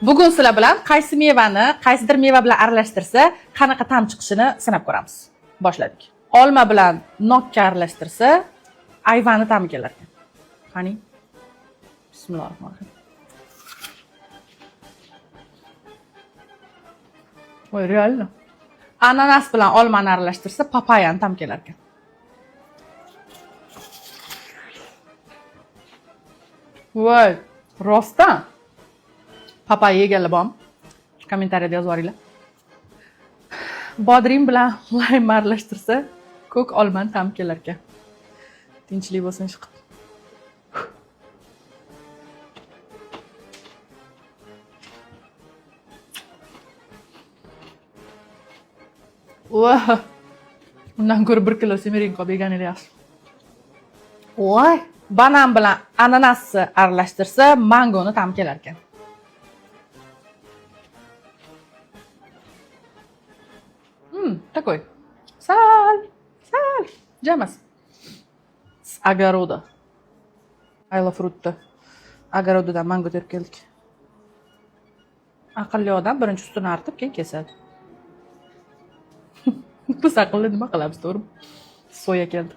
Bugun sizlar bilan qaysi mevani qaysidir meva bilan aralashtirsa, qanaqa ta'm chiqishini sinab ko'ramiz. Boshladik. Olma bilan nokka aralashtirsa, ayvani ta'mi kelar ekan. Qani? Bismillahirrohmanirrohim. Voy, reально. Ananas bilan olmani aralashtirsa, papayani ta'mi kelar ekan. Voy, rostdan. Papaya yeganlar bormi? Kommentariyada yozib yuboringlar. Bodring bilan laym aralashtirsa, ko'k olmani ta'mi kelar ekan. Tinchlik bo'lsin ishqib. Voh. Undan ko'ra 1 kilo semering qolib yeganinglar yaxshi. Voy, banan bilan ananasni aralashtirsa, mangoni ta'mi kelar ekan. Такой. Sal. Jamas. S огорода. Ayla frutta. Огородdan mango terib keldik. Aqlli odam birinchi ustini artib, keyin kesadi. Biz aqlli nima qilamiz, to'g'rimi? Soya keldi.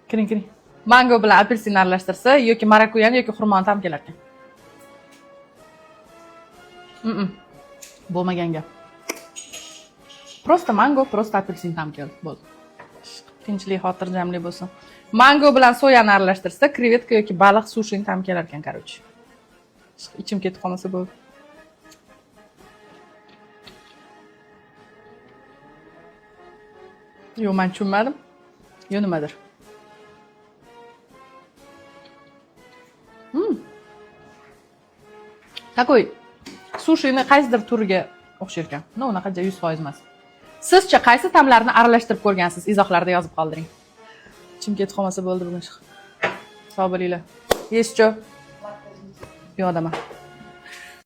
Kiring. Mango bilan apelsin aralashtirsa, yoki marakuyani yoki xurmoni ta'mi kelar ekan. Bo'lmagan gap. Prosta mango, prosta apelsin ta'mi keldi. Bo'ldi. Tinchlik, xotirjamlik bo'lsin. Mango bilan soyani aralashtirsa, krevetka yoki baliq sushining ta'mi kelar ekan, qarochi. Ichim ketib qolmasa bo'ldi. Yo'q, men tushunmadim. Yo nimadir. Takoy sushini qaysidir turiga o'xshar ekan. No, unaqa 100% emas. Sizcha qaysi ta'mlarni aralashtirib ko'rgansiz? Izohlarda yozib qoldiring. Ichim ketib qolmasa bo'ldi bugun. Sog' bo'linglar. Yescho. Yo'q, odam.